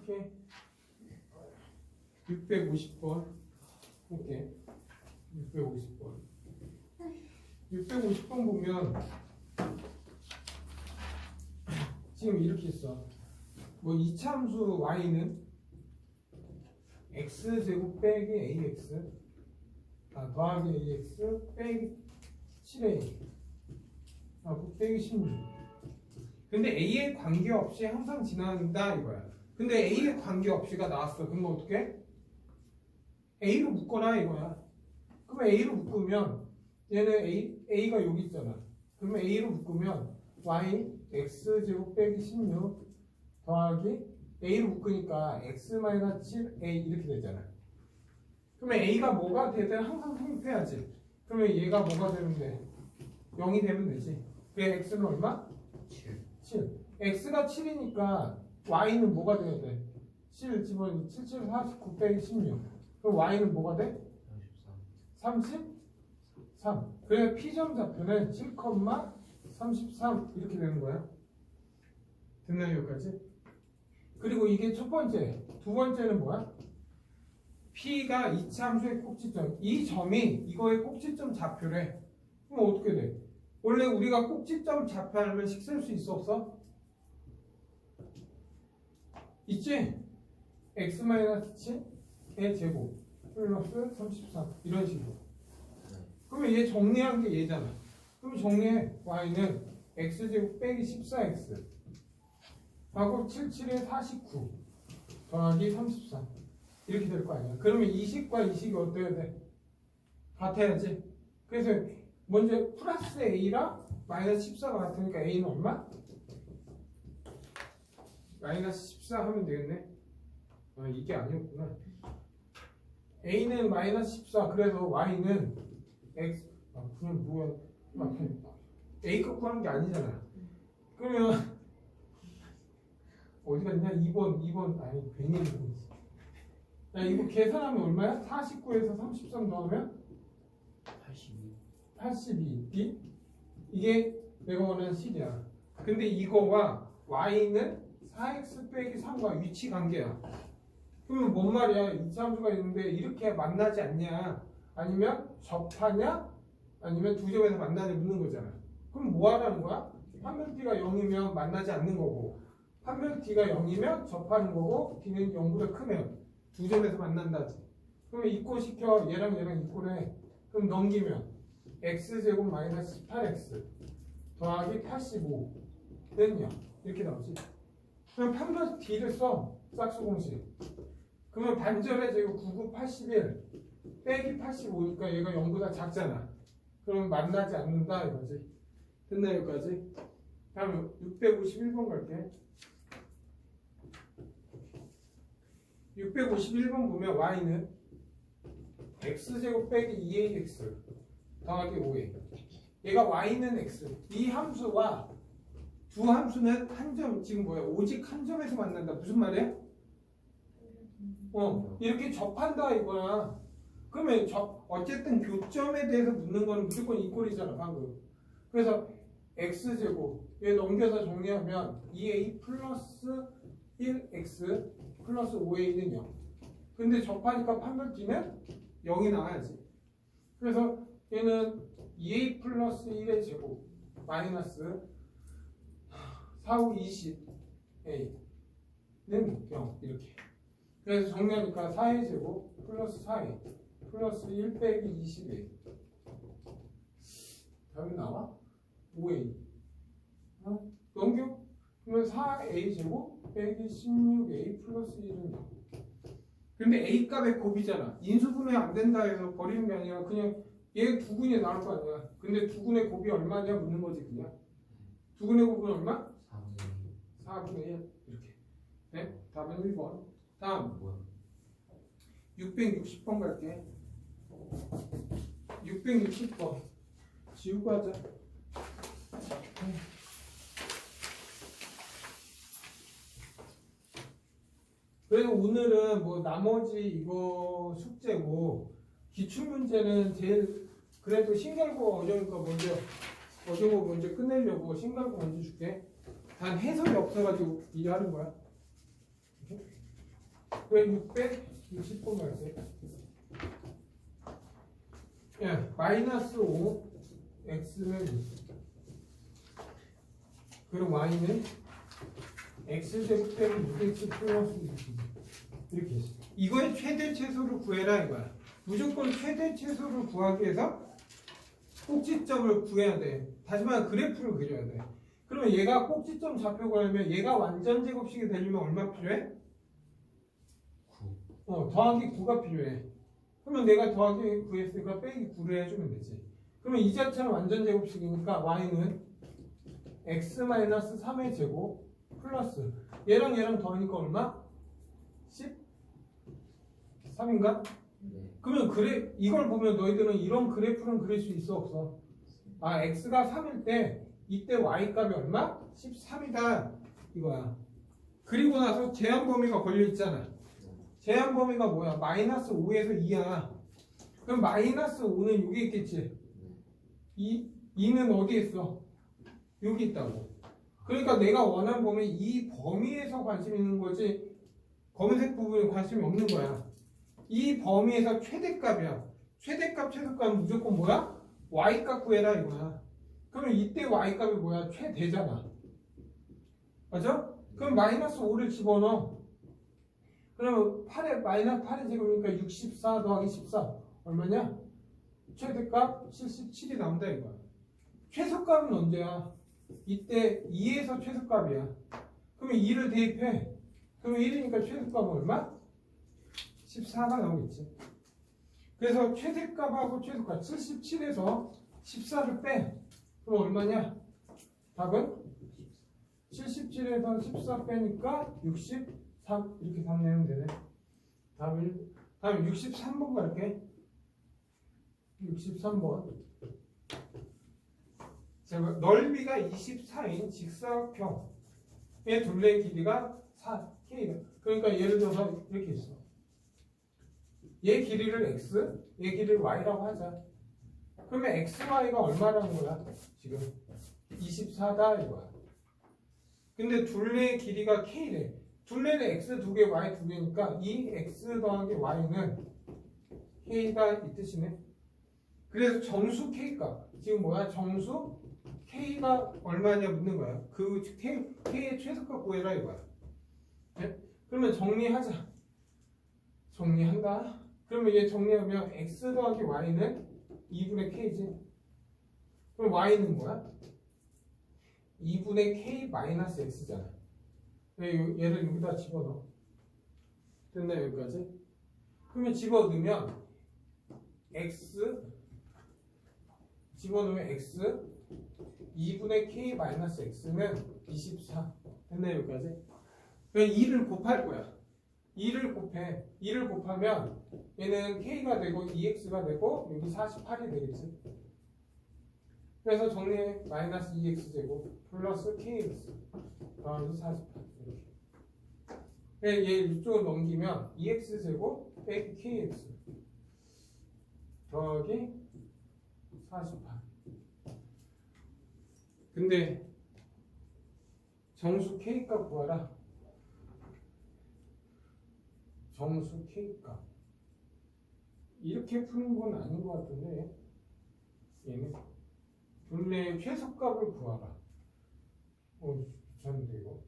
이렇게 650번 볼게. 650번 650번 보면 지금 이렇게 있어. 뭐 이차함수 y는 x제곱 빼기 ax 더하기 ax 빼기 7a 빼기 16. 근데 a에 관계없이 항상 지나간다 이거야. 근데 a에 관계없이가 나왔어. 그럼 어떻게? a로 묶어라 이거야. 그럼 a로 묶으면 얘는 a가 여기 있잖아. 그러면 a로 묶으면 y x제곱 빼기 16 더하기 a로 묶으니까 x-7a 이렇게 되잖아. 그러면 a가 뭐가 되든 항상 성립해야지. 그러면 얘가 뭐가 되면 돼? 0이 되면 되지. 그래 x는 얼마? 7. x가 7이니까 y는 뭐가 돼야 돼? 7 집어넣으면 7, 7, 49 빼기 16. 그럼 y는 뭐가 돼? 33. 그래 P점 좌표는 7,33 이렇게 되는 거야. 됐나요 여기까지? 그리고 이게 첫 번째. 두 번째는 뭐야? P가 이차 함수의 꼭지점. 이 점이 이거의 꼭지점 좌표래. 그럼 어떻게 돼? 원래 우리가 꼭지점 좌표 알면 식 쓸 수 있어 없어? 있지? x-7의 제곱 플러스 33 이런 식으로. 그러면 얘 정리한 게 얘잖아. 그럼 정리해. y는 x제곱 빼기 14x 하고 77에 49 더하기 33 이렇게 될 거 아니야. 그러면 이 식과 이 식이 어때야 돼? 같아야지. 그래서 먼저 플러스 a랑 마이너스 14가 같으니까 a는 얼마? 마이너스 14 하면 되겠네. 아 이게 아니었구나. a는 마이너스 14 그래서 y는 x 그냥 뭐야 a 값 구하는 게 아니잖아. 그러면 어디 갔냐? 2번 아니 괜히 야 이거 계산하면 얼마야? 49에서 33 더하면 82b 이게 내가 원하는 식이야. 근데 이거와 y는 4x 빼기 3과 위치 관계야. 그러면 뭔 말이야? 이차함수가 있는데 이렇게 만나지 않냐? 아니면 접하냐? 아니면 두 점에서 만나냐 묻는 거잖아. 그럼 뭐 하라는 거야? 판별 t가 0이면 만나지 않는 거고 판별 t가 0이면 접하는 거고 t는 0보다 크면 두 점에서 만난다지. 그러면 이꼴시켜. 얘랑 얘랑 이꼴해. 그럼 넘기면 x제곱 마이너스 18x 더하기 85는 0 이렇게 나오지. 그럼 판별 t를 써. 짝수 공식. 그러면 반절의 제곱 99, 81 빼기 85니까 얘가 0보다 작잖아. 그러면 만나지 않는다 이거지. 됐나 여기까지? 다음 651번 갈게. 651번 보면 y는 x제곱 빼기 2ax 더하기 5a. 얘가 y는 x. 이 함수와 두 함수는 한 점, 지금 뭐야? 오직 한 점에서 만난다. 무슨 말이야? 이렇게 접한다 이거야. 그러면 어쨌든 교점에 대해서 묻는 거는 무조건 이 꼴이잖아 방금. 그래서 x제곱 얘 넘겨서 정리하면 2a 플러스 1x 플러스 5a는 0. 근데 접하니까 판별 t는 0이 나와야지. 그래서 얘는 2a 플러스 1의 제곱 마이너스 4, 5, 20a는 0 이렇게. 그래서 정리하니까 4a 제곱 플러스 4a 플러스 1 빼기 20a 답이 나와? 5a 넘겨? 그러면 4a 제곱 빼기 16a 플러스 1은 0. 근데 a 값의 곱이잖아. 인수분해 안 된다 해서 버리는 게 아니라 그냥 얘 두근이 나올 거 아니야. 근데 두근의 곱이 얼마냐 묻는 거지 그냥. 두근의 곱은 얼마? 4분의 1 이렇게. 네? 답은 1번. 다음 660번 갈게. 660번 지우고 하자. 그래서 오늘은 뭐 나머지 이거 숙제고 기출문제는 제일 그래도 신갈고 어려운 거 먼저 어려운 거 먼저 끝내려고 신갈고 먼저 줄게. 단 해설이 없어가지고 이해하는 거야. 그래 660번 갈게. 야, 마이너스 5 x는 2. 그리고 y는 x제곱 빼기 6x 플러스 2. 이렇게 했어. 이거의 최대 최소를 구해라 이거야. 무조건 최대 최소를 구하기 위해서 꼭지점을 구해야 돼. 다시 말해 그래프를 그려야 돼. 그러면 얘가 꼭지점 좌표 구하려면 얘가 완전 제곱식이 되려면 얼마 필요해? 9. 더하기 9가 필요해. 그러면 내가 더하기 9 했으니까 빼기 9를 해주면 되지. 그러면 이 자체는 완전 제곱식이니까 y는 x-3의 제곱 플러스 얘랑 더하니까 얼마? 13인가? 네. 그러면 이걸 보면 너희들은 이런 그래프는 그릴 수 있어 없어? 아 x가 3일 때 이때 y 값이 얼마? 13이다 이거야. 그리고 나서 제한 범위가 걸려 있잖아. 제한 범위가 뭐야? 마이너스 5에서 2야. 그럼 마이너스 5는 여기 있겠지? 2는 어디에 있어? 여기 있다고. 그러니까 내가 원하는 범위 이 범위에서 관심 있는 거지 검은색 부분에 관심이 없는 거야. 이 범위에서 최대값이야. 최대값, 최소값은 무조건 뭐야? y값 구해라 이거야. 그러면 이때 y값이 뭐야? 최대잖아. 맞아? 그럼 마이너스 5를 집어넣어. 그러면 8에 마이너스 8의 제곱이니까 64 더하기 14 얼마냐? 최대값 77이 나온다 이거야. 최소값은 언제야? 이때 2에서 최소값이야. 그러면 2를 대입해. 그러면 1이니까 최소값은 얼마? 14가 나오겠지. 그래서 최대값하고 최소값 77에서 14를 빼. 그럼 얼마냐? 답은 77에서 14 빼니까 63 이렇게 답 내면 되네. 다음에 63번 갈게. 63번. 넓이가 24인 직사각형의 둘레의 길이가 4K. 그러니까 예를 들어서 이렇게 있어. 얘 길이를 x, 얘 길이를 y라고 하자. 그러면 x, y가 얼마라는 거야? 지금 24다 이거야. 근데 둘레의 길이가 k래. 둘레는 x 2개, y 2개니까 이 x 더하기 y는 k가 이 뜻이네. 그래서 정수 k값 지금 뭐야? 정수 k가 얼마냐 묻는 거야. 그 k의 최소값 구해라 이거야. 네? 그러면 정리하자. 정리한다. 그러면 얘 정리하면 x 더하기 y는 2분의 k지. 그럼 y는 뭐야? 2분의 k 마이너스 x잖아. 얘를 여기다 집어넣어. 됐나 여기까지? 그러면 집어넣으면 x 집어넣으면 x 2분의 k 마이너스 x는 24. 됐나 여기까지? 그럼 2를 곱할 거야. 2를 곱해. 2를 곱하면 얘는 k가 되고 2x가 되고 여기 48이 되겠지. 그래서 정리해. 마이너스 2x제곱 플러스 kx 더하기 48 이렇게. 얘 이쪽으로 넘기면 2x제곱 빼기 kx 더하기 48. 근데 정수 k값 구하라. 정수 k값. 이렇게 푸는 건 아닌 것 같은데 얘는 둘레의 최소값을 구하라. 귀찮은데 이거.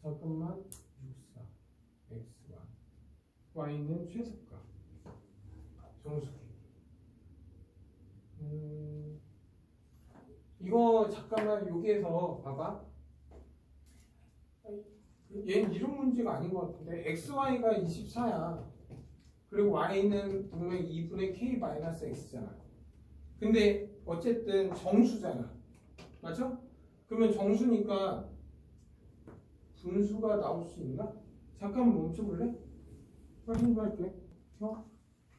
잠깐만. 64 x와 y는 최소값 정수 k. 이거 잠깐만 여기에서 봐봐. 얘는 이런 문제가 아닌 것 같은데 xy가 24야. 그리고 y는 분명히 2분의 k-x잖아. 근데 어쨌든 정수잖아. 맞죠? 그러면 정수니까 분수가 나올 수 있나? 잠깐만 멈춰볼래? 확인 좀 할게.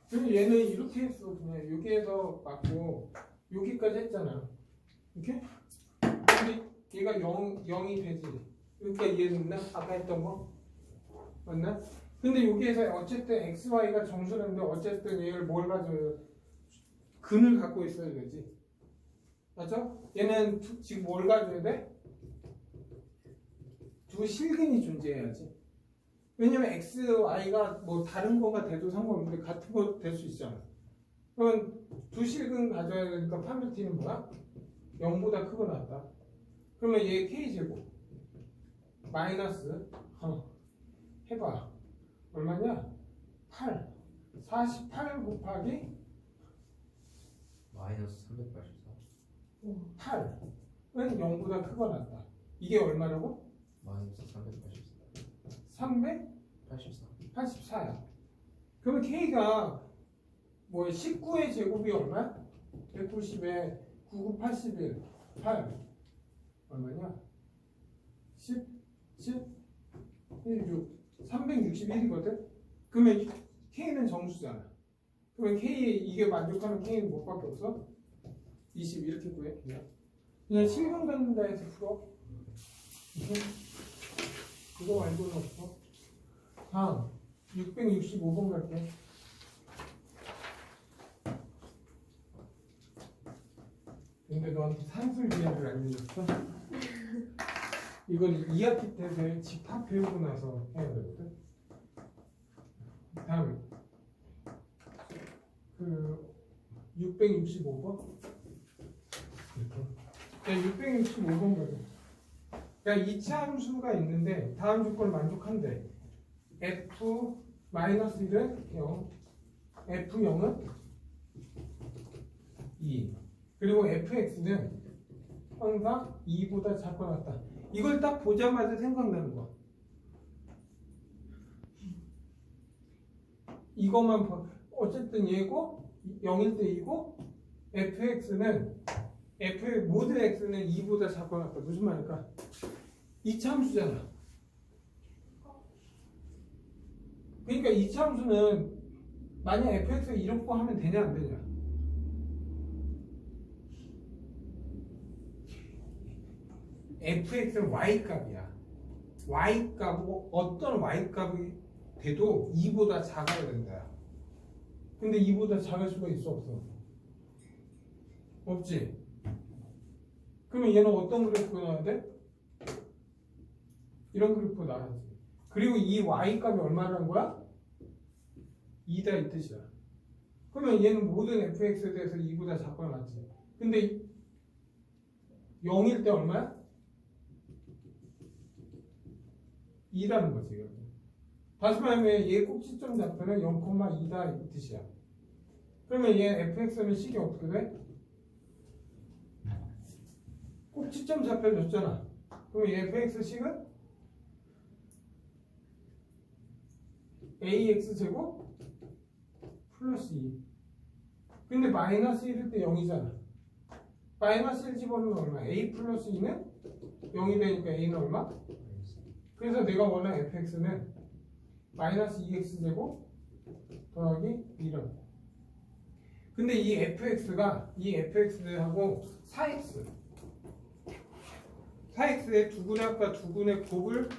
그럼 얘는 이렇게 했어. 그냥 여기에서 맞고 여기까지 했잖아. 이렇게? 근데 얘가 0이 되지. 그러니까 이해됐나? 아까 했던 거? 맞나? 근데 여기에서 어쨌든 x, y가 정수라는데 어쨌든 얘를 뭘 가져요? 근을 갖고 있어야 되지. 맞죠? 얘는 지금 뭘 가져야 돼? 두 실근이 존재해야지. 왜냐면 x, y가 뭐 다른 거가 돼도 상관없는데 같은 거 될 수 있잖아. 그러면 두 실근 가져야 되니까 판별 t는 뭐야? 0보다 크거나 같다. 그러면 얘 k제곱 마이너스 해봐. 얼마냐? 8. 48 곱하기 마이너스 384. 8은 0보다 크거나 같다. 이게 얼마라고? 마이너스 384. 384야. 그러면 k가 뭐 19의 제곱이 얼마야? 190에 99, 81, 8 얼마냐? 10, 1, 6, 361이거든? 그러면 k는 정수잖아. 그러면 k, 이게 만족하는 k는 뭐밖에 없어? 20 이렇게 구해. 그냥 실근 갖는다 해서 풀어. 그거 말고는 없어. 다음 665번 갈게. 근데 너한테 산술비행을 알려줬어? 이건 2학기 때문에 집합 배우고 나서 해야 되거든. 다음 그 665번 이렇게 665번 가자. 그러니까 이차 함수가 있는데 다음 조건을 만족한대. f-1은 0, f0은 2, 그리고 fx는 항상 2보다 작거나 같다. 이걸 딱 보자마자 생각나는 거야. 이것만 어쨌든 얘고 0일 때 2고 fx는 f의 모든 x는 2보다 작거나 같다. 무슨 말일까? 이차 함수잖아. 그러니까 이차 함수는 만약 fx가 이렇게 하면 되냐 안 되냐? fx는 y값이야. y값, 어떤 y값이 돼도 2보다 작아야 된다. 근데 2보다 작을 수가 있어 없어? 없지? 그러면 얘는 어떤 그래프가 나와야 돼? 이런 그래프가 나와야지. 그리고 이 y값이 얼마라는 거야? 2다 이 뜻이야. 그러면 얘는 모든 fx에 대해서 2보다 작거나 같지. 근데 0일 때 얼마야? 2라는 거지. 다시 말하면 얘 꼭지점 좌표는 0,2다 이 뜻이야. 그러면 얘 fx는 식이 어떻게 돼? 꼭지점 좌표를 줬잖아. 그럼 얘 fx 식은 ax 제곱 플러스 2. 근데 마이너스 1일 때 0이잖아. 마이너스 1 집어넣으면 얼마? a 플러스 2는 0이 되니까 a는 얼마? 그래서 내가 원하는 fx는 마이너스 2x제곱 더하기 1은. 근데 이 fx하고 4x의 두분의 두분의 곱을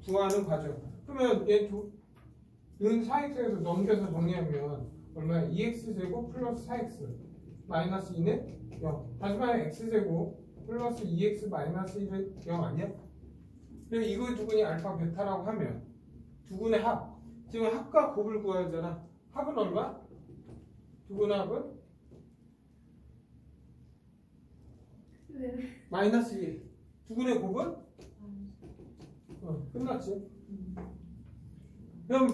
구하는 과정. 그러면 얘는 4x에서 넘겨서 정리하면 얼마야? 2x제곱 플러스 4x 마이너스 2는 0. 다시 말해 x제곱 플러스 2x 마이너스 1은 0 아니야? 그리고 이거 두분이 알파 베타라고 하면 두분의 합, 지금 합과 곱을 구해야 하잖아. 합은 얼마? 두분의 합은? 마이너스 1. 두분의 곱은? 끝났지. 그럼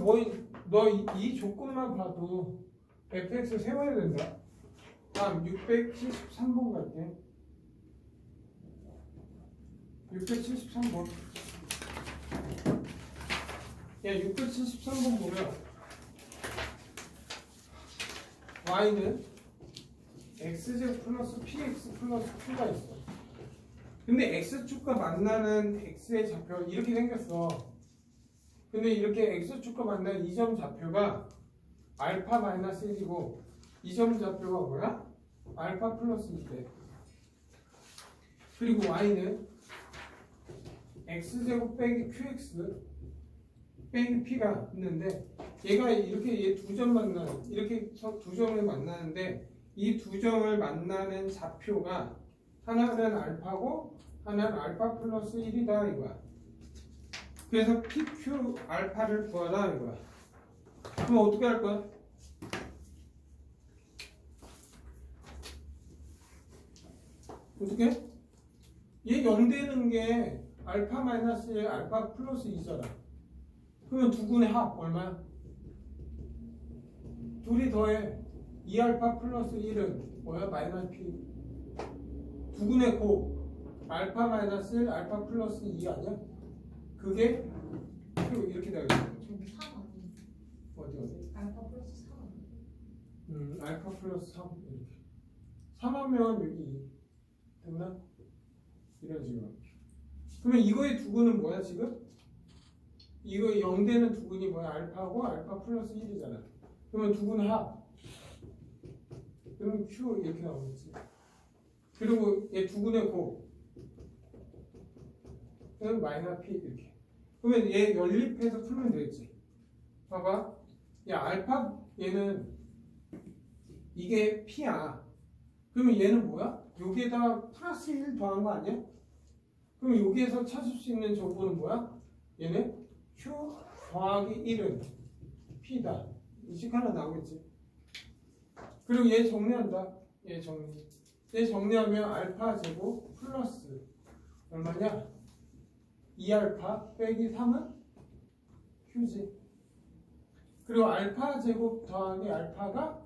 너 이 조건만 봐도 fx 세워야 된다. 다음 673번 갈게. 673번. 야, 673번 보면 y는 x제곱 플러스 px 플러스 q가 있어. 근데 x축과 만나는 x의 좌표 이렇게 생겼어. 근데 이렇게 x축과 만나는 이 점 좌표가 알파 마이너스 1이고 이 점 좌표가 뭐야? 알파 플러스 2대. 그리고 y는 x제곱 빼기 qx 빼기 p가 있는데 얘가 이렇게 얘 두 점 만나는 이렇게 두 점을 만나는데 이 두 점을 만나는 좌표가 하나는 알파고 하나는 알파 플러스 1이다 이거야. 그래서 PQ 알파를 구하라 이거야. 그럼 어떻게 할 거야? 어떻게? 얘 0 되는 게 알파 마이너스 1, 알파 플러스 2잖아. 그러면 두근의 합 얼마야? 둘이 더해 2알파 플러스 1은 뭐야? 마이너스 P. 두근의 곱 알파 마이너스 1, 알파 플러스 2 아니야? 그게 Q 이렇게 되겠지. 저기 3 아니에요? 어디? 알파 플러스 3 아니에요? 알파 플러스 3 이렇게 3하면 여기 2 됐나? 이런 식으로. 그러면 이거의 두근은 뭐야 지금? 이거 0 되는 두근이 뭐야? 알파고 알파 플러스 1이잖아. 그러면 두근 합. 그러면 Q 이렇게 나오겠지. 그리고 얘 두근의 곱. 그럼 마이너스 P 이렇게. 그러면 얘 연립해서 풀면 되겠지. 봐봐. 야 알파 얘는 이게 P야. 그러면 얘는 뭐야? 여기에다 플러스 1 더한 거 아니야? 그럼 여기에서 찾을 수 있는 정보는 뭐야? 얘는 Q 더하기 1은 P다. 이 식 하나 나오겠지. 그리고 얘 정리한다. 얘 정리. 얘 정리하면 알파 제곱 플러스 얼마냐? 2알파 빼기 3은 Q지. 그리고 알파 제곱 더하기 알파가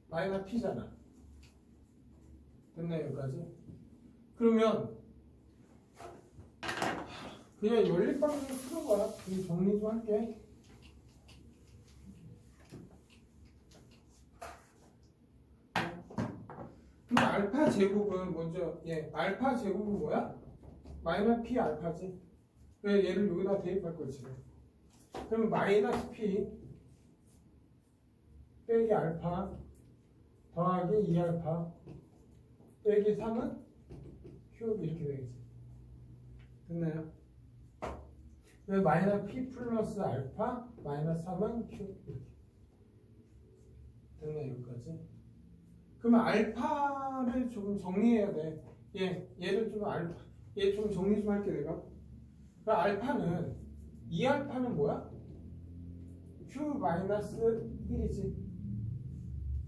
마이너스 P잖아. 됐나 여기까지? 그러면 그냥 연립방정을 푸는 거야. 이 정리 좀 할게. 그럼 알파 제곱은 먼저 알파 제곱은 뭐야? 마이너스 P 알파지. 그래 얘를 여기다 대입할 거지. 그러면 마이너스 P 빼기 알파 더하기 2알파 빼기 3은 Q 이렇게 되겠지. 됐나요? 그래서 마이너스 P 플러스 알파 마이너스 3은 Q 이렇게. 됐나요? 여기까지? 그러면 알파를 좀 정리해야 돼. 얘를 좀 얘 좀 정리 좀 할게 내가. 그럼 알파는 2알파는 뭐야? Q 마이너스 1이지.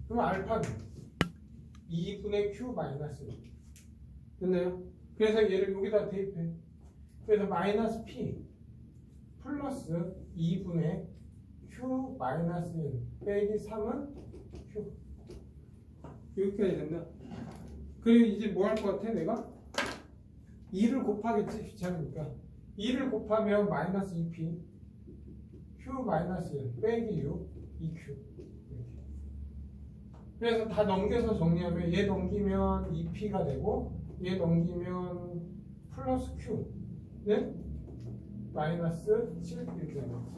그럼 알파는 2분의 Q 마이너스 1. 됐나요? 그래서 얘를 여기다 대입해. 그래서 마이너스 P 플러스 2분의 Q 마이너스 1 빼기 3은 Q. 여기까지 됐나? 그리고 이제 뭐 할 것 같아 내가? 2를 곱하겠지 귀찮으니까. 2를 곱하면 마이너스 2P Q 마이너스 1 빼기 6 2Q 이렇게. 그래서 다 넘겨서 정리하면 얘 넘기면 2P가 되고 얘 넘기면 플러스 Q는 마이너스 7 이렇게 되는 거지.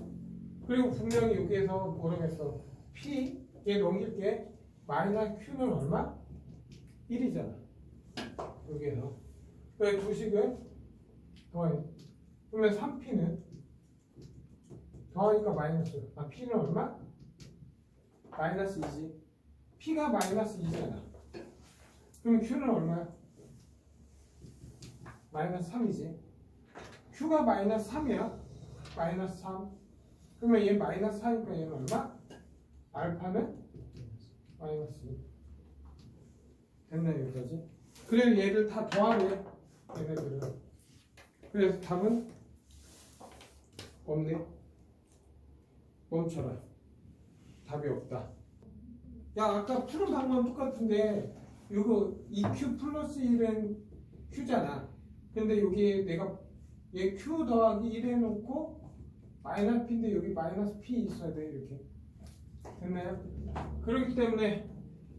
그리고 분명히 여기에서 뭐라고 했어? P 얘 넘길게. 마이너스 Q는 얼마? 1이잖아. 여기에서. 그래 두식을 더해. 그러면 3P는 더하니까 마이너스. P는 얼마? 마이너스 2지. P가 마이너스 2잖아. 그럼 Q는 얼마야? 마이너스 3이지. Q가 마이너스 3이야. 마이너스 3. 그러면 얘 마이너스 4니까 얘는 얼마? 알파는 마이너스 2. 됐나요 여기까지? 그래서 얘를 다 더하래. 얘네들은. 그래서 답은 없네. 멈춰라. 답이 없다. 야 아까 푸는 방법은 똑같은데 이거 2Q 플러스 1은 Q잖아. 근데 여기 내가 얘 Q 더하기 1 해놓고 마이너스 P인데 여기 마이너스 P 있어야 돼 이렇게. 됐나요? 그렇기 때문에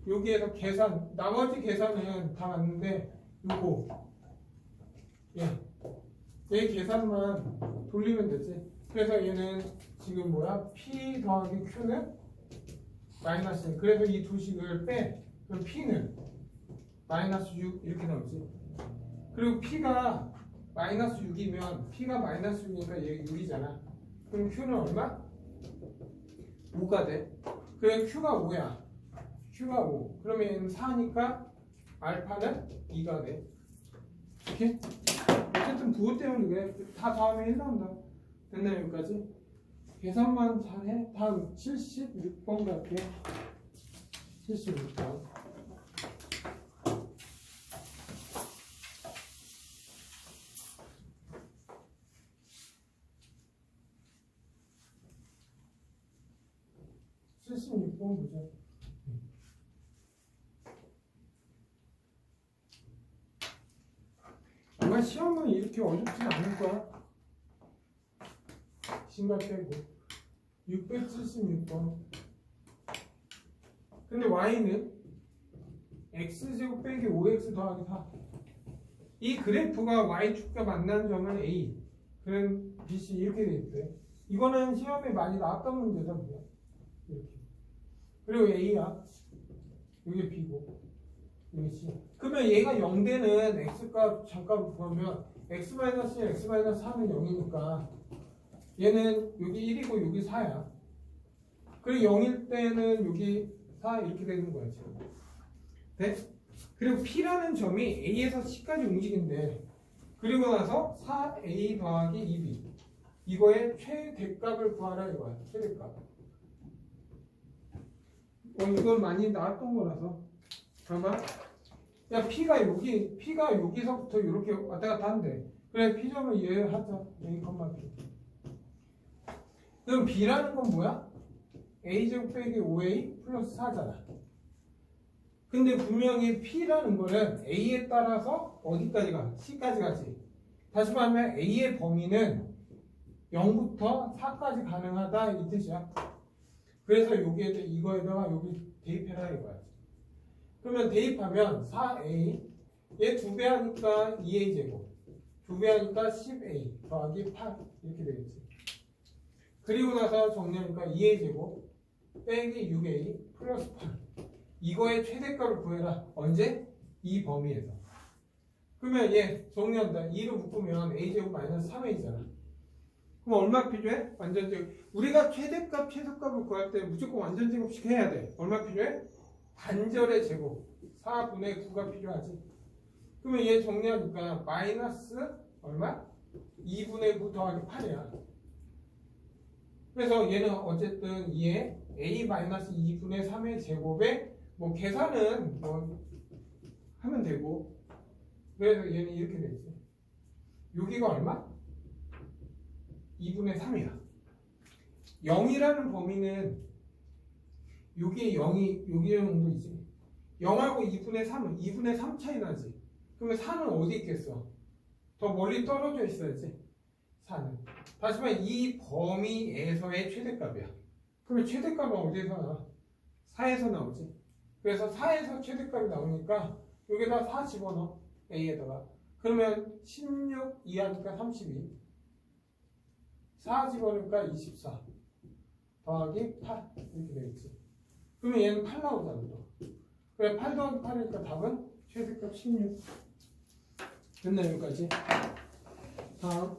여기에서 계산 나머지 계산은 다 맞는데 요거 얘 계산만 돌리면 되지. 그래서 얘는 지금 뭐야? P 더하기 Q는 마이너스 1. 그래서 이 두 식을 빼. 그럼 P는 마이너스 6 이렇게 나오지. 그리고 P가 마이너스 6이면 P가 마이너스 6이니까 얘 6이잖아. 그럼 Q는 얼마? 5가 돼. 그래 Q가 5야. Q가 5. 그러면 얘는 4니까 알파는 2가 돼. 이렇게? 어쨌든 부호 때문에 그래. 다 더하면 1 나온다. 됐나 여기까지? 계산만 잘해. 다음 76번 갈게. 76번. 보자. 아마 시험은 이렇게 어렵지 않을 거야. 신발 빼고 676번. 근데 y는 x제곱 빼기 5x 더하기 4. 이 그래프가 y축과 만난 점은 a, 그럼 bc 이렇게 돼 있대. 이거는 시험에 많이 나왔던 문제다. 이렇게. 그리고 a야. 이게 b고 이게 c. 그러면 얘가 0되는 x값 잠깐 구하면 x-1, x-4는 0이니까 얘는 여기 1이고 여기 4야. 그리고 0일 때는 여기 4 이렇게 되는 거야 지금. 네? 그리고 P라는 점이 A에서 C까지 움직인대. 그리고 나서 4A 더하기 2B 이거의 최대값을 구하라 이거야. 최대값. 이건 많이 나왔던 거라서 아마 야 P가 여기서부터 이렇게 왔다 갔다 한대. 그래 P점을 이해하자. A, P. 그럼 B라는 건 뭐야? A제곱 빼기 5A 플러스 4잖아. 근데 분명히 P라는 거는 A에 따라서 어디까지 가? C까지 가지. 다시 말하면 A의 범위는 0부터 4까지 가능하다 이 뜻이야. 그래서 여기에 이거에다가 여기 대입해라 이거야. 그러면 대입하면 4A 얘 2배 하니까 2A 제곱 2배 하니까 10A 더하기 8 이렇게 되겠지. 그리고 나서 정리하니까 2A 제곱 빼기 6A 플러스 8 이거의 최대값을 구해라. 언제? 이 범위에서. 그러면 얘 정리한다. 2를 묶으면 A제곱 마이너스 3A잖아. 그럼 얼마 필요해? 완전제곱. 우리가 최대값, 최소값을 구할 때 무조건 완전제곱씩 해야 돼. 얼마 필요해? 반절의 제곱 4분의 9가 필요하지. 그러면 얘 정리하니까 마이너스 얼마? 2분의 9 더하기 8이야. 그래서 얘는 어쨌든 2에 A-2분의 3의 제곱에 뭐 계산은 뭐 하면 되고. 그래서 얘는 이렇게 되지. 여기가 얼마? 2분의 3이야. 0이라는 범위는 여기에 0이 여기 정도이지. 0하고 2분의 3은 2분의 3 차이 나지. 그러면 4는 어디 있겠어? 더 멀리 떨어져 있어야지. 4는. 다시 말해 이 범위에서의 최대값이야. 그러면 최대값은 어디에서 나와? 4에서 나오지. 그래서 4에서 최대값이 나오니까 여기다 4 집어넣어. A에다가. 그러면 16 이하니까 32 4 집어넣으니까 24 더하기 8 이렇게 되겠지. 그러면 얘는 8 나오잖아. 또. 그래 8 더하기 8이니까 답은 최대값 16. 됐나 여기까지? 다음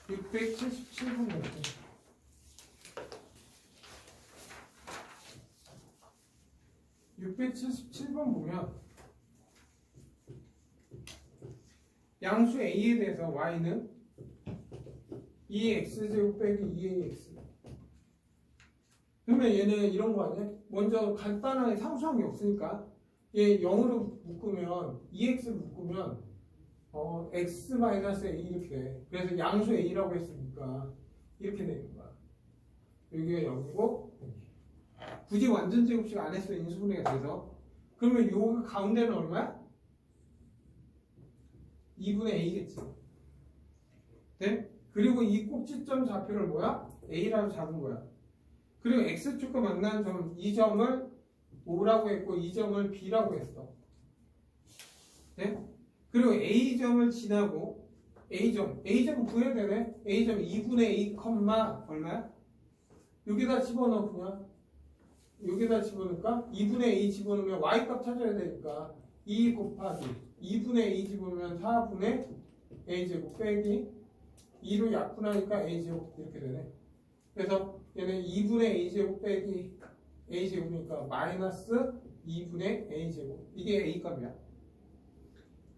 677번 볼게요. 677번 보면 양수 A에 대해서 Y는 2x제곱 빼기 2ax. 그러면 얘는 이런 거 아니야? 먼저 간단하게 상수한 게 없으니까 얘 0으로 묶으면 2x를 묶으면 x-a 이렇게 돼. 그래서 양수 a라고 했으니까 이렇게 되는 거야. 여기가 0이고 굳이 완전 제곱식 안 했어. 인수분해가 돼서. 그러면 요 가운데는 얼마야? 2분의 a겠지. 네? 그리고 이 꼭지점 좌표를 뭐야? a라고 잡은 거야. 그리고 x축과 만나는 점, 이 점을 O라고 했고 이 점을 B라고 했어. 네? 그리고 A점을 지나고 A점 구해야 되네. A점 2분의 A, 얼마야? 여기다 집어넣어. 그냥 여기다 집어넣을까? 2분의 A 집어넣으면 Y값 찾아야 되니까 2 곱하기 2분의 A 집어넣으면 4분의 A제곱 빼기 2로 약분하니까 A제곱 이렇게 되네. 그래서 얘는 2분의 A제곱 빼기 A제곱이니까 마이너스 2분의 A제곱. 이게 A값이야.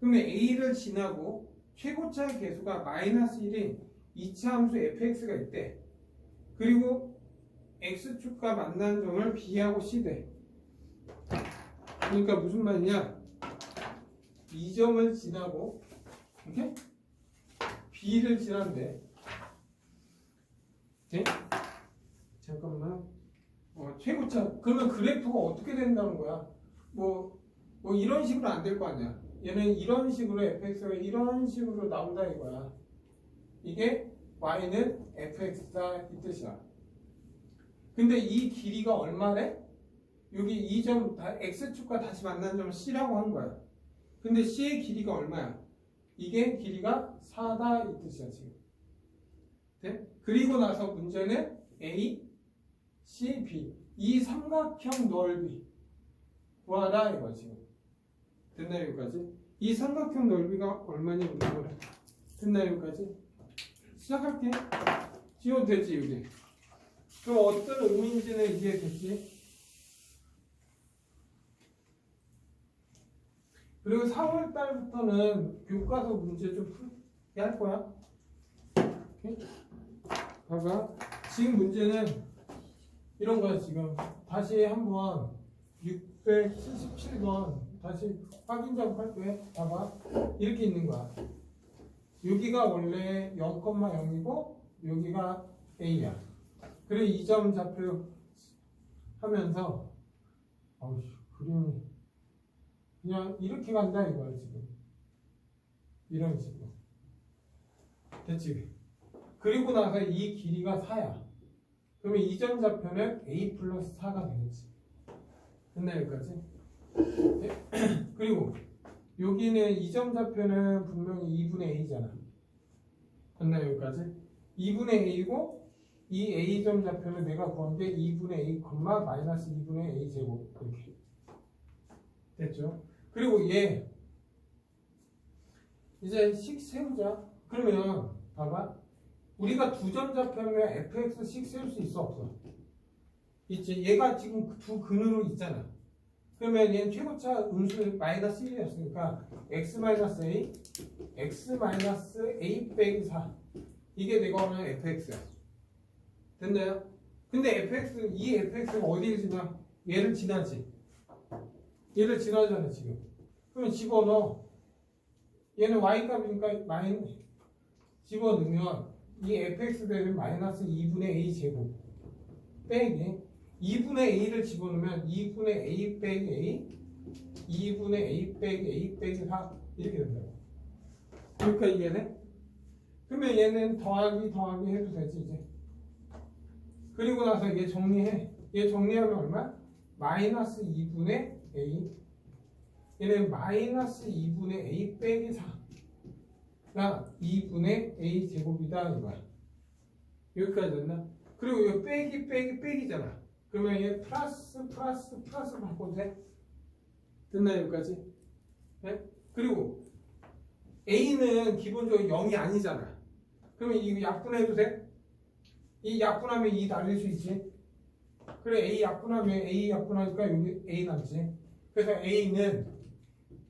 그러면 A를 지나고 최고차의 개수가 마이너스 1인 이차함수 fx가 있대. 그리고 x축과 만나는 점을 b하고 c대. 그러니까 무슨 말이냐? 이 점을 지나고 이렇게 b를 지난대. 오케이? 잠깐만. 최고차. 그러면 그래프가 어떻게 된다는 거야? 뭐 이런 식으로 안 될 거 아니야. 얘는 이런 식으로 fx가 이런 식으로 나온다 이거야. 이게 y는 fx다 이 뜻이야. 근데 이 길이가 얼마래? 여기 이 점 x축과 다시 만나는 점을 c라고 한 거야. 근데 c의 길이가 얼마야? 이게 길이가 4다 이 뜻이야 지금. 네? 그리고 나서 문제는 a, c, b 이 삼각형 넓이 구하라 이거 지금. 됐나 여기까지? 이 삼각형 넓이가 얼마냐 물어보래. 됐나 여기까지? 시작할게. 지워도 되지 여기. 그럼 어떤 의미인지는 이해됐지? 그리고 4월 달부터는 교과서 문제 좀 풀게 할 거야. 오케이? 봐봐. 지금 문제는 이런 거야 지금. 다시 한번 677번 다시 확인 작업할 거야. 봐봐. 이렇게 있는 거야. 여기가 원래 0,0이고 여기가 A야. 그리고 이 점 좌표 하면서 그림이 그냥 이렇게 간다 이거야 지금. 이런 식으로. 됐지? 그리고 나서 이 길이가 4야. 그러면 이 점 좌표는 A 플러스 4가 되겠지. 됐나 여기까지? 네? 그리고 여기는 이 점 좌표는 분명히 2분의 A잖아. 됐나 여기까지? 2분의 A고 이 A점 좌표는 내가 구한 게 2분의 A, 마이너스 2분의 A 제곱 이렇게 됐죠? 그리고 얘 이제 식 세우자. 그러면 봐봐. 우리가 두 점 좌표면 fx 식 세울 수 있어 없어? 있지. 얘가 지금 두 근으로 있잖아. 그러면 얘는 최고차 음수 마이너스 1이었으니까 x 마이너스 a, x 마이너스 a 빼기 4 이게 내가 원하는 fx야. 됐나요? 근데 이 fx가 어디를 지나? 얘를 지나지. 얘를 지나잖아 지금. 그러면 집어넣어. 얘는 y 값이니까 집어넣으면 이 fx 대는 마이너스 2분의 a 제곱 빼기 2분의 a를 집어넣으면 2분의 a 빼기 a 2분의 a 빼기 a 빼기 4 이렇게 된다고. 그러니까 이해네? 그러면 얘는 더하기 해도 되지 이제. 그리고 나서 얘 정리해. 얘 정리하면 얼마? 마이너스 2분의 a. 얘는 마이너스 2분의 a 빼기 4가 2분의 a 제곱이다 이거야. 여기까지 됐나? 그리고 이거 빼기잖아. 그러면 얘 플러스 바꿔도 돼? 됐나 여기까지? 네? 그리고 a는 기본적으로 0이 아니잖아. 그러면 이거 약분해도 돼? 이 약분하면 2 날릴 수 있지. 그래 A 약분하면 A 약분하니까 여기 A 남지. 그래서 A는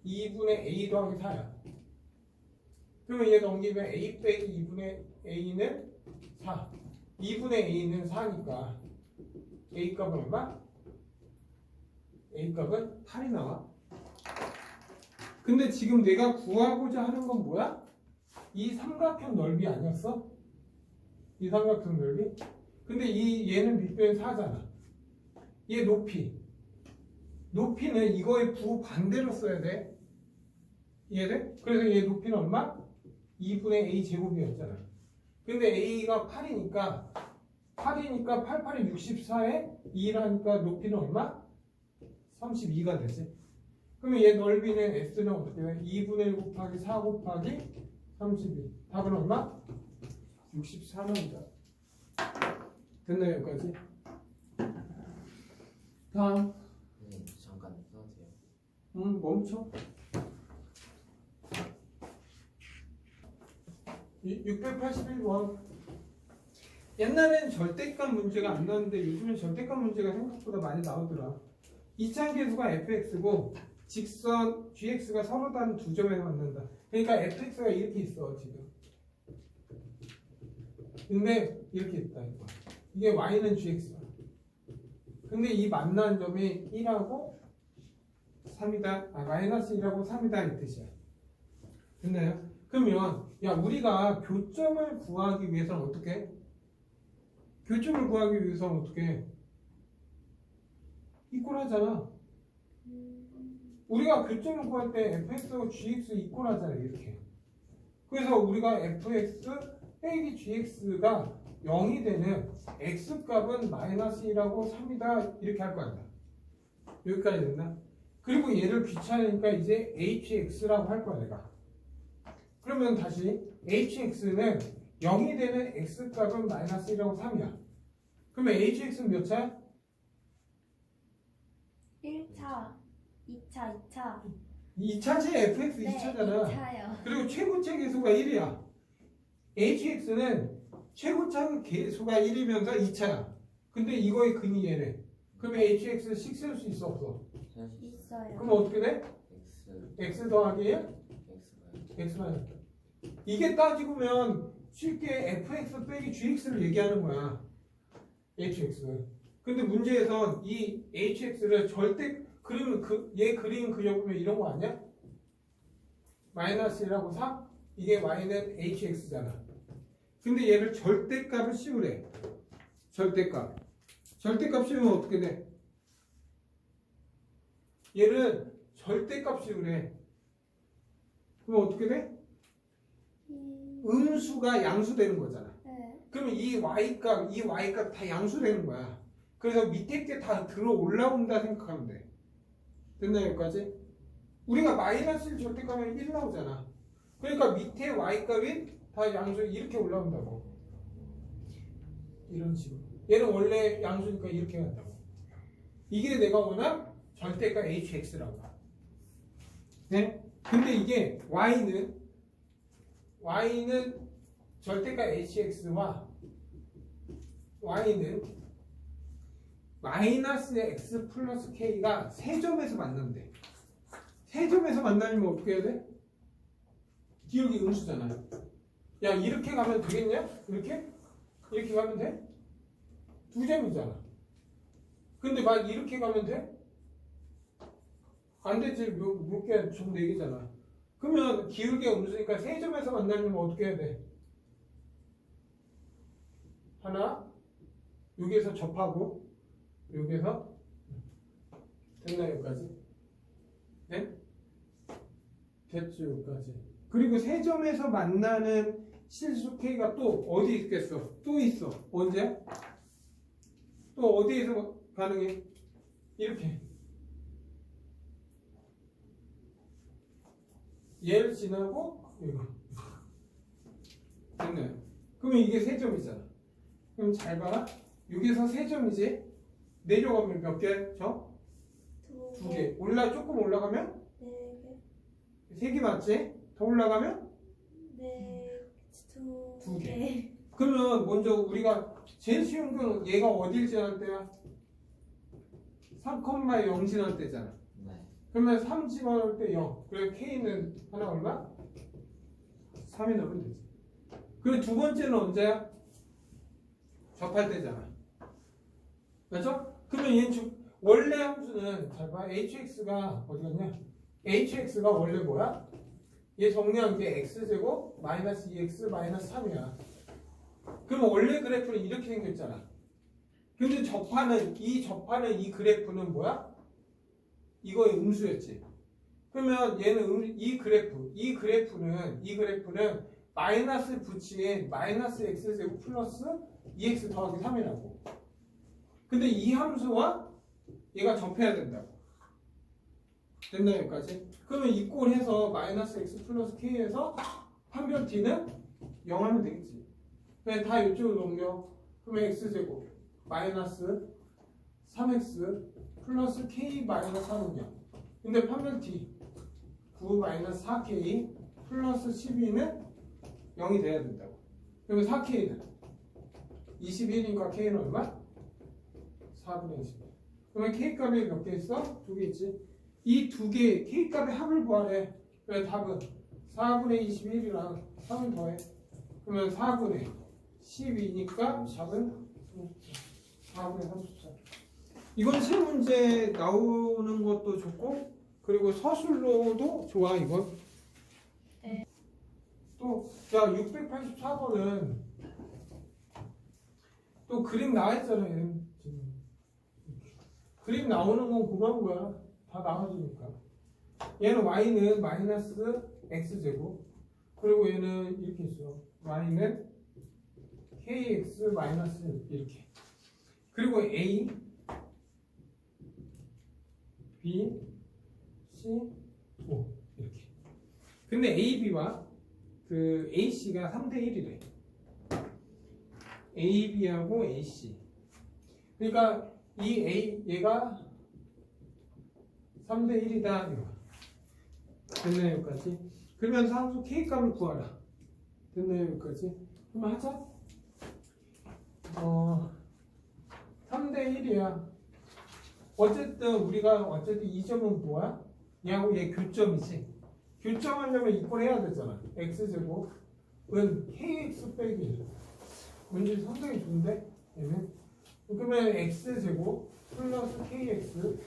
2분의 A 더하기 4야. 그러면 얘 넘기면 A 빼기 2분의 A는 4. 2분의 A는 4니까 A 값은 얼마? A 값은 8이 나와. 근데 지금 내가 구하고자 하는 건 뭐야? 이 삼각형 넓이 아니었어? 이 삼각형 넓이? 근데 얘는 밑변 4잖아. 얘 높이는 이거의 부반대로 써야 돼. 이해돼? 그래서 얘 높이는 얼마? 2분의 a 제곱이었잖아. 근데 a가 8이니까 88이 64에 2라니까 높이는 얼마? 32가 되지. 그러면 얘 넓이는 s는 어떻게 돼? 2분의 1 곱하기 4 곱하기 32. 답은 얼마? 64입니다. 됐나요 여기까지? 다음. 잠깐 써주세요. 멈춰. 681번. 옛날엔 절대값 문제가 안 나왔는데 요즘엔 절대값 문제가 생각보다 많이 나오더라. 이차계수가 fx고 직선 gx가 서로 다른 두 점에 만난다. 그러니까 fx가 이렇게 있어 지금. 근데 이렇게 있다 이거. 이게 y는 gx야. 근데 이 만난 점이 1하고 3이다. 마이너스 1하고 3이다 이 뜻이야. 됐나요? 그러면 야 우리가 교점을 구하기 위해서는 어떻게 해? 교점을 구하기 위해서는 어떻게 해? 이꼴하잖아. 우리가 교점을 구할 때 fx하고 gx 이꼴하잖아 이렇게. 그래서 우리가 fx 빼기 gx가 0이 되는 x값은 마이너스 1하고 3이다 이렇게 할 거 아니야. 여기까지 됐나? 그리고 얘를 귀찮으니까 이제 hx라고 할 거야 내가. 그러면 다시 hx는 0이 되는 x값은 마이너스 1하고 3이야. 그러면 hx는 몇 차야? 1차, 2차, 2차. 2차지 fx 네, 2차잖아. 2차요. 그리고 최고차 계수가 1이야. hx는 최고차 계수가 1이면서 2차야. 근데 이거의 근이 얘네. 그러면 hx 6 쓸 수 있어 없어? 있어요. 그럼 어떻게 돼? X x 더하기 1? X가 x만. 이게 따지고면 쉽게 fx 빼기 gx를 얘기하는 거야. hx. 근데 문제에선 이 hx를 절대 그러면 얘 그림 그려보면 이런 거 아니야? 마이너스 1하고 3? 이게 y는 hx잖아. 근데 얘를 절대값을 씌우래. 절대값. 절대값 씌우면 어떻게 돼? 얘를 절대값 씌우래. 그럼 어떻게 돼? 음수가 양수되는 거잖아. 네. 그러면 이 y값 다 양수되는 거야. 그래서 밑에 게 다 들어 올라온다 생각하면 돼. 됐나 여기까지? 우리가 마이너스 1 절대값하면 1 나오잖아. 그러니까 밑에 y값이 다 양수 이렇게 올라온다고. 이런 식으로. 얘는 원래 양수니까 이렇게 간다고. 이게 내가 원한 절대값 hx라고. 네? 근데 이게 y는 절대값 hx와 y는 마이너스 x 플러스 k가 세점에서 만난대. 세점에서 만나려면 어떻게 해야 돼? 기울기 음수잖아. 야 이렇게 가면 되겠냐? 이렇게? 이렇게 가면 돼? 두 점이잖아. 근데 막 이렇게 가면 돼? 안 되지. 몇 개, 좀 4개잖아. 그러면 기울기가 음수니까 세점에서 만나려면 어떻게 해야 돼? 하나, 여기에서 접하고 여기에서 됐나 여기까지? 네? 됐죠 여기까지. 그리고 세점에서 만나는 실수 K가 또 어디 있겠어? 또 있어. 언제? 또 어디에서 가능해? 이렇게. 얘를 지나고 이거. 됐네. 그러면 이게 세점이잖아. 그럼 잘 봐라. 여기서 세점이지. 내려가면 몇 개? 저? 2개. 조금 올라가면? 4개. 3개 맞지? 더 올라가면? 2개. 그러면 먼저 우리가 제일 쉬운 건 얘가 어딜 지날 때야? 3,0 지날 때잖아. 네. 그러면 3 집어넣을 때 0. 그래 K는 하나 얼마? 3이 넣으면 되지. 그리고 두 번째는 언제야? 접할 때잖아. 맞죠? 그러면 얘는 원래 함수는 잘 봐. hx가 어디 갔냐? hx가 원래 뭐야? 얘 정리한 게 x제곱 마이너스 2x 마이너스 3이야. 그럼 원래 그래프는 이렇게 생겼잖아. 근데 접하는 이 그래프는 뭐야? 이거의 음수였지. 그러면 얘는 이 그래프는 마이너스 붙인 마이너스 x제곱 플러스 2x 더하기 3이라고. 근데 이 함수와 얘가 접해야 된다고. 됐나 여기까지? 그러면 이꼴해서 마이너스 x 플러스 k에서 판별 t는 0 하면 되겠지. 그냥 다 이쪽으로 넘겨. 그러면 x제곱 마이너스 3x 플러스 k 마이너스 3은 0. 근데 판별 t 9 마이너스 4k 플러스 12는 0이 돼야 된다고. 그러면 4k는 21이니까 k는 얼마? 4분의 21. 그러면 k값이 몇 개 있어? 2개 있지. 이 두 개 k값의 합을 구하래. 그래 답은 4분의 21이랑 3을 더해. 그러면 4분의 12니까 답은 4분의 34. 이건 세 문제 나오는 것도 좋고 그리고 서술로도 좋아 이건. 네. 또 자 684번은 또 그림 나와 있잖아요. 지금. 그림 나오는 건 고마운 거야. 다 나와주니까. 얘는 y는 마이너스 x제곱 그리고 얘는 이렇게 있어. y는 kx 마이너스 이렇게. 그리고 a, b, c, o 이렇게. 근데 a, b와 그 a, c가 3대 1이래. a, b하고 a, c. 그러니까 이 a 얘가 3대 1이다 이거. 됐나요 여기까지? 그러면 상수 k 값을 구하라. 됐나요 여기까지? 그럼 하자. 3대 1이야. 어쨌든 우리가 어쨌든 이 점은 뭐야? 얘하고 얘 교점이지. 교점하려면 이꼴 해야 되잖아. x제곱은 kx 빼기. 문제 상당히 좋은데? 얘는. 그러면 x제곱 플러스 kx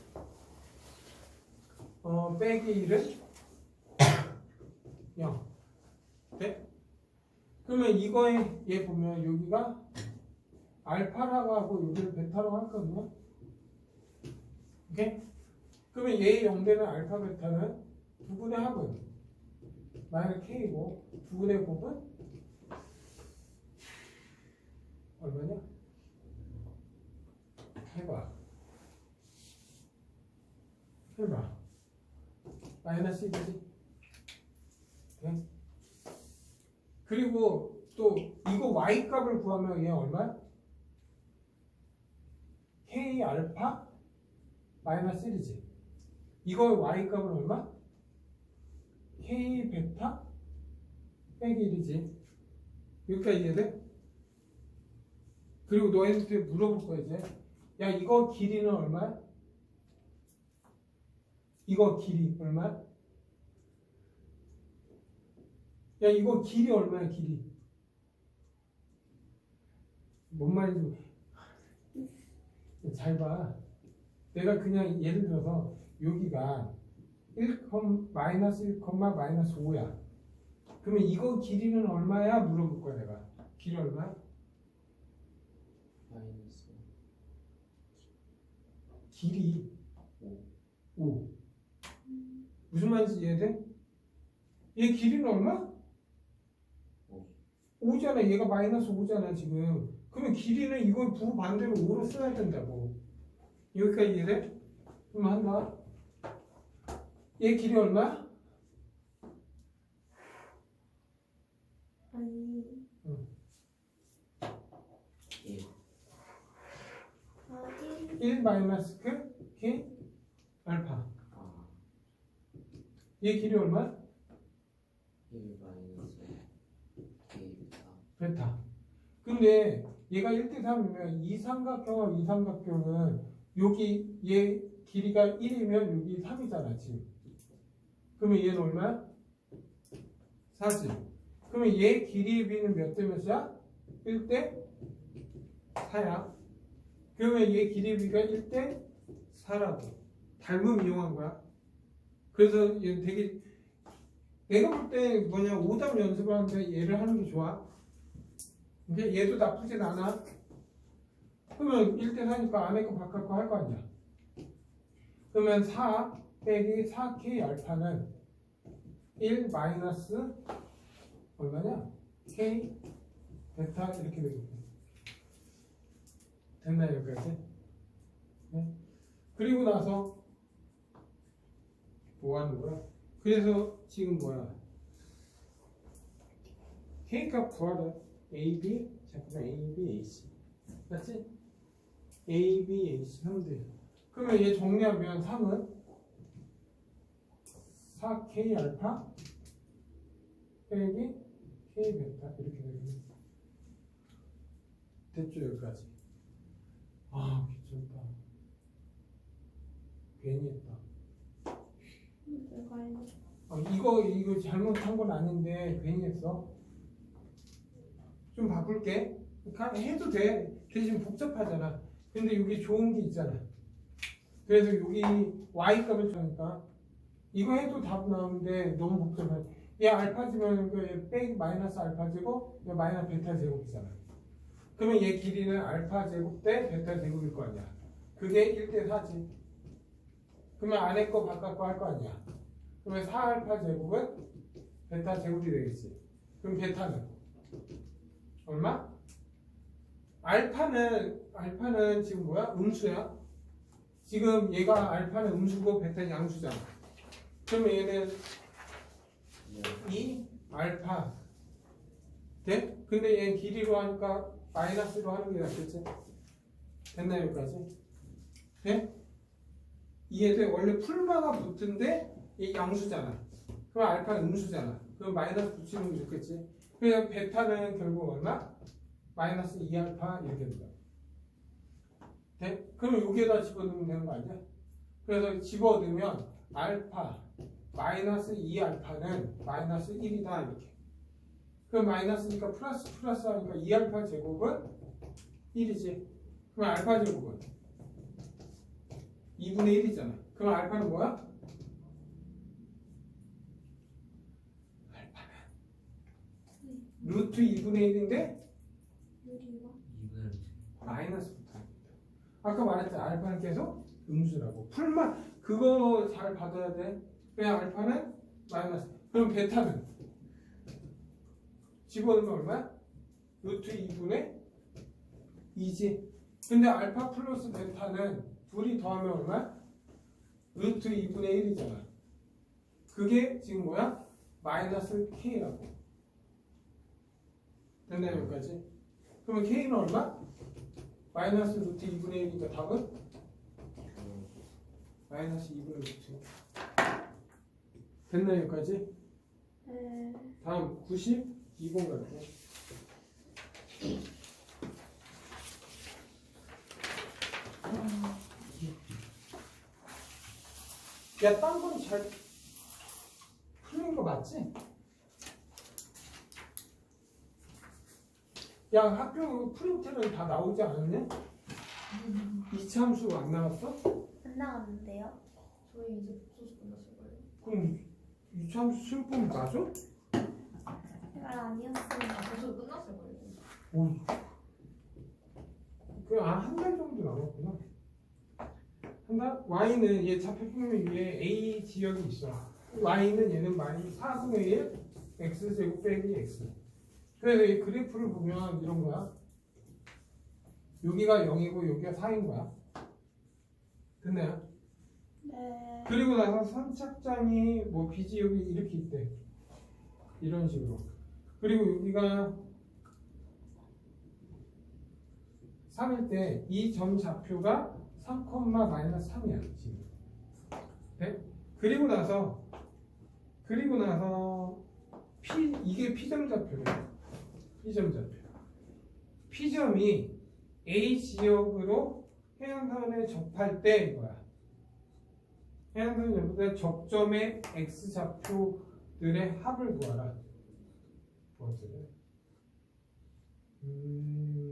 빼기 1은 0. 네? 그러면 이거에 얘 보면 여기가 알파라고 하고 여기를 베타라고 할거든요. 오케이? 그러면 얘 0되는 알파 베타는 두 분의 합은 마이너스 k고 두 분의 곱은 얼마냐? 해봐. 마이너스 1이지. 네? 그리고 또 이거 y 값을 구하면 얘 얼마야? k 알파 마이너스 1이지. 이거 y 값은 얼마? k 베타 빼기 1이지. 여기까지 이해돼? 그리고 너희한테 물어볼 거야 이제. 야 이거 길이는 얼마야? 이거 길이 얼마야? 야 이거 길이 얼마야 길이? 뭔 말인지 잘 봐. 내가 그냥 예를 들어서 여기가 1, 마이너스 1, 마이너스 5야. 그러면 이거 길이는 얼마야? 물어볼 거야 내가. 길이 얼마야? 마이너스 길이 5. 무슨 말인지 이해돼? 얘 길이는 얼마? 5잖아. 얘가 마이너스 5잖아 지금. 그러면 길이는 이걸 부 반대로 5로 써야 된다고. 여기까지 이해돼? 그럼 한다. 얘 길이 얼마? 아니. 1 어디? 1 마이너스 그 K 알파. 얘 길이 얼마? 1 마이너스 K 베타. 근데 얘가 1대 3이면 이 삼각형하고 이 삼각형은 여기 얘 길이가 1이면 여기 3이잖아 지금. 그러면 얘는 얼마야? 4지. 그러면 얘 길이 비는 몇 대 몇이야? 1대 4야. 그러면 얘 길이 비가 1대 4라고. 닮음 이용한 거야. 그래서 얘 되게 내가 볼 때 뭐냐 오답 연습을 하는데 얘를 하는 게 좋아. 근데 얘도 나쁘진 않아. 그러면 1대 4니까 안에 거 바깥 거 할 거 아니야. 그러면 4 빼기 4k 알파는 1 마이너스 얼마냐? k 베타 이렇게 되겠네. 됐나요 여기까지? 네? 그리고 나서 뭐 하는 거야? 그래서 지금 뭐야? k 값 구하래. a, b, 잠깐만 a, b, a, c 맞지? a, b, a, c 3대. 그러면 얘 정리하면 3은 4k 알파 빼기 k 베타 이렇게 되겠네. 됐죠 여기까지? 아 귀찮다. 괜히 했다. 내가 했는데. 이거 잘못한 건 아닌데 괜히 했어. 좀 바꿀게. 해도 돼. 대신 복잡하잖아. 근데 여기 좋은 게 있잖아. 그래서 여기 y 값을 주니까 이거 해도 답 나오는데 너무 복잡해. 얘 알파지면 얘 빼기 마이너스 알파제곱, 얘 마이너스 베타 제곱이잖아. 그러면 얘 길이는 알파 제곱 대 베타 제곱일 거 아니야. 그게 1대 4지. 그러면 안에 거 바깥 거 할 거 아니야. 그러면 4알파 제곱은 베타 제곱이 되겠지. 그럼 베타는 얼마? 알파는 지금 뭐야? 음수야. 지금 얘가 알파는 음수고 베타는 양수잖아. 그러면 얘는 2 알파 돼? 근데 얘는 길이로 하니까 마이너스로 하는 게 낫겠지? 됐나 여기까지? 돼? 이해돼? 원래 풀마가 붙은데 얘 양수잖아. 그럼 알파는 음수잖아. 그럼 마이너스 붙이는 게 좋겠지? 그래서 베타는 결국 얼마? 마이너스 2알파 이렇게 된다. 돼? 그럼 여기에다 집어넣으면 되는 거 아니야? 그래서 집어넣으면 알파 마이너스 2알파는 마이너스 1이다 이렇게. 그럼 마이너스니까 플러스 하니까 2알파 제곱은 1이지. 그럼 알파 제곱은 2분의 1이잖아. 그럼 알파는 뭐야? 알파는 루트 2분의 1인데 유리가? 이분은 마이너스 붙어있다. 아까 말했잖아. 알파는 계속 음수라고. 풀만 그거 잘 받아야 돼. 그냥 알파는 마이너스. 그럼 베타는 집어넣으면 얼마야? 루트 2분의 2지. 근데 알파 플러스 베타는 둘이 더하면 얼마야? 루트 2분의 1이잖아. 그게 지금 뭐야? 마이너스 K라고. 됐나요 여기까지? 그러면 K는 얼마? 마이너스 루트 2분의 1이니까 답은? 마이너스 2분의 루트. 됐나요 여기까지? 네. 다음 92번 갈게요. 야, 딴 건 잘 풀린 거 맞지? 야, 학교 프린트는 다 나오지 않았냐? 이차함수 안 나왔어? 안 나갔는데요? 저희 이제 복소식 끝났을 거예요. 그럼 이차함수 수요법 맞아? 제발 아니었으면 복소식 끝났을 거예요. 오, 그한 달 정도 남았구나. 한 달? Y는 얘 좌표평면 위에 A 지역이 있어. Y는 얘는 마이너스 4분의 1 X제곱 빼기 X. 그래서 이 그래프를 보면 이런 거야. 여기가 0이고 여기가 4인 거야. 됐나요? 네. 그리고 나서 선착장이 뭐 B지역이 이렇게 있대. 이런 식으로. 그리고 여기가 3일 때 이 점 좌표가 3, 마이너스 3이야 지금. 네? 그리고 나서 이게 P점 좌표래요. P점 좌표. P점이 A 지역으로 해양선에 접할 때 이거야. 해양선에 접할 때 접점의 X 좌표들의 합을 구하라. 뭐지?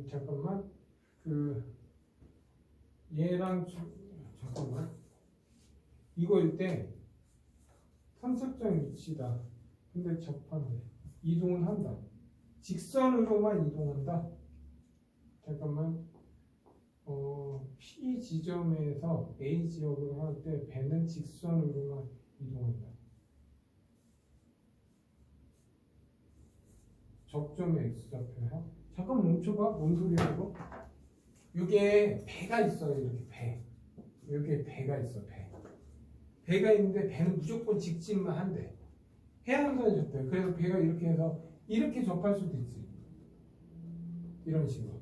잠깐만. 얘랑 잠깐만. 이거일 때 선착장 위치다. 근데 접한대. 이동은 한다. 직선으로만 이동한다. 잠깐만. P 지점에서 A 지역으로 할 때 배는 직선으로만 이동한다. 접점의 X 좌표야. 잠깐 멈춰봐. 뭔 소리야 이거? 이게 배가 있어요. 이렇게 배. 여기에 배가 있어. 배가 있는데 배는 무조건 직진만 한대. 해안선에 접해. 그래서 배가 이렇게 해서 이렇게 접할 수도 있지. 이런 식으로.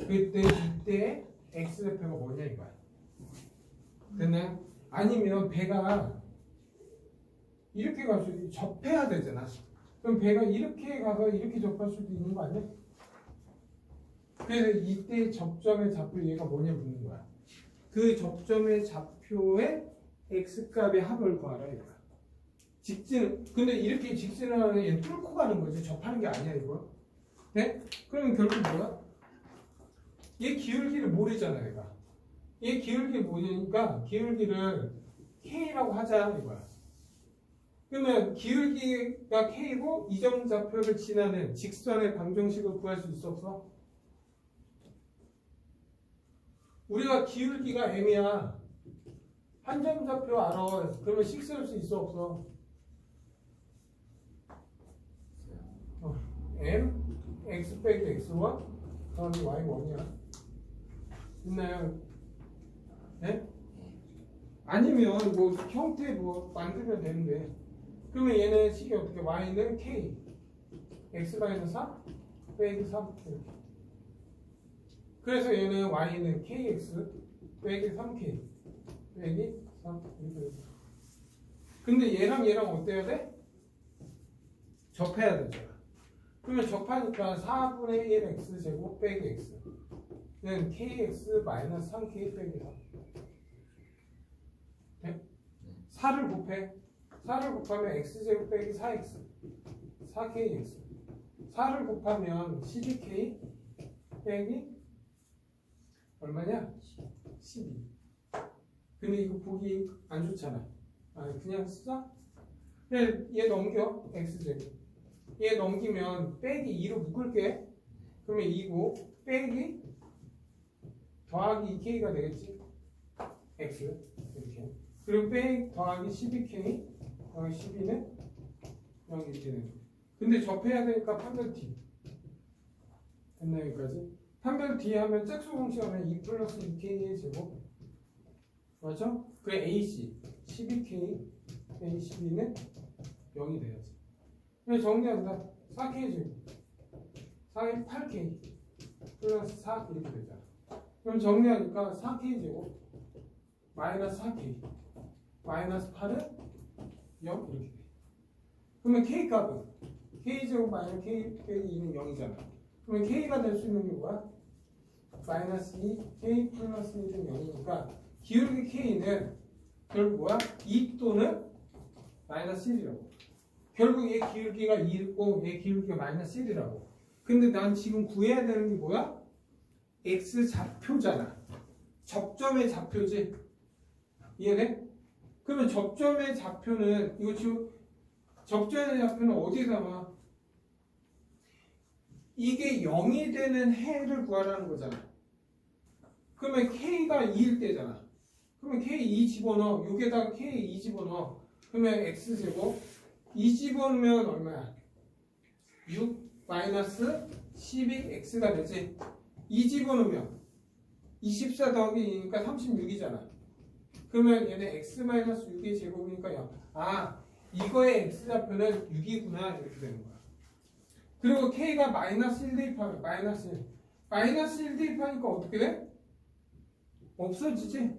이때 X좌표가 뭐냐 이거야. 됐나요? 아니면 배가 이렇게 갈 수도 접해야 되잖아. 그럼 배가 이렇게 가서 이렇게 접할 수도 있는 거 아니야? 그래서 이때 접점의 좌표 얘가 뭐냐 묻는 거야. 그 접점의 좌표의 x값의 합을 구하라 이거야. 직진. 근데 이렇게 직진을 하면 얘 뚫고 가는 거지. 접하는 게 아니야 이거. 네? 그러면 결국 뭐야? 얘 기울기를 모르잖아 얘가. 얘 기울기 모르니까 기울기를 K라고 하자 이거야. 그러면 기울기가 K고 이점 좌표를 지나는 직선의 방정식을 구할 수 있어 없어? 우리가 기울기가 M이야. 한 점 좌표 알아. 그러면 6 쓸 수 있어 없어? M X 빼기 X1 더하기 Y1이야. 있나요? 네? 아니면 뭐 형태 뭐 만들면 되는데 그러면 얘는 식이 어떻게 Y는 K X-4 빼기 3 이렇게. 그래서 얘는 Y는 KX 빼기 3K 빼기 3 이렇게 되죠. 근데 얘랑 어때야 돼? 접해야 되잖아. 그러면 접하니까 4분의 1 X제곱 빼기 X는 KX 마이너스 3K 빼기 3 네? 4를 곱해. 4를 곱하면 X제곱 빼기 4X 4KX 4를 곱하면 12K 빼기 얼마냐? 12. 근데 이거 보기 안 좋잖아. 그냥 쓰자. 얘 넘겨. X제곱. 얘 넘기면 빼기 2로 묶을게. 그러면 2고 빼기 더하기 2K가 되겠지. X 이렇게. 그리고 빼기 더하기 12K 더하기 12는 0 이렇게 되는. 근데 접해야 되니까 판별 T. 됐나 여기까지? 판별 D 하면 짝수 공식하면 2 플러스 2K의 제곱 맞죠? 그래 AC 12K 빼기 12는 0이 돼야지. 그래서 정리한다. 4K 제곱 4의 8K 플러스 4 이렇게 되잖아. 그럼 정리하니까 4K 제곱 마이너스 4K 마이너스 8은 0 이렇게 돼. 그러면 K 값은 K 제곱 마이너스 K 빼기 2는 0이잖아. 그러면 K가 될 수 있는 게 뭐야? 마이너스 2 K 플러스 1은 0이니까 기울기 K는 결국 뭐야? 2 또는 마이너스 1이라고. 결국 얘 기울기가 2고 얘 기울기가 마이너스 1이라고. 근데 난 지금 구해야 되는 게 뭐야? X 좌표잖아. 접점의 좌표지. 이해돼? 그러면 접점의 좌표는 이거 지금 접점의 좌표는 어디에 담아? 이게 0이 되는 해를 구하라는 거잖아. 그러면 K가 2일 때잖아. 그러면 K2 집어넣어. 여기에다가 K2 집어넣어. 그러면 X제곱 2 집어넣으면 얼마야? 6 마이너스 12X가 되지. 2 집어넣으면 24 더하기 2니까 36이잖아. 그러면 얘는 X 마이너스 6의 제곱이니까 0. 이거의 X좌표는 6이구나 이렇게 되는 거야. 그리고 K가 마이너스 1 대입하면 마이너스 1. 마이너스 1 대입하니까 어떻게 돼? 없어지지?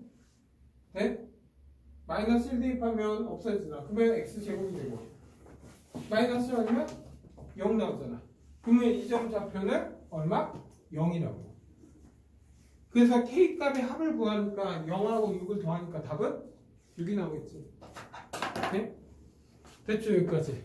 네? 마이너스 1 대입하면 없어지잖아. 그러면 X제곱이 되고 마이너스 1 아니면 0 나오잖아. 그러면 이 점 좌표는 얼마? 0이라고. 그래서 K값의 합을 구하니까 0하고 6을 더하니까 답은 6이 나오겠지. 네? 됐죠 여기까지.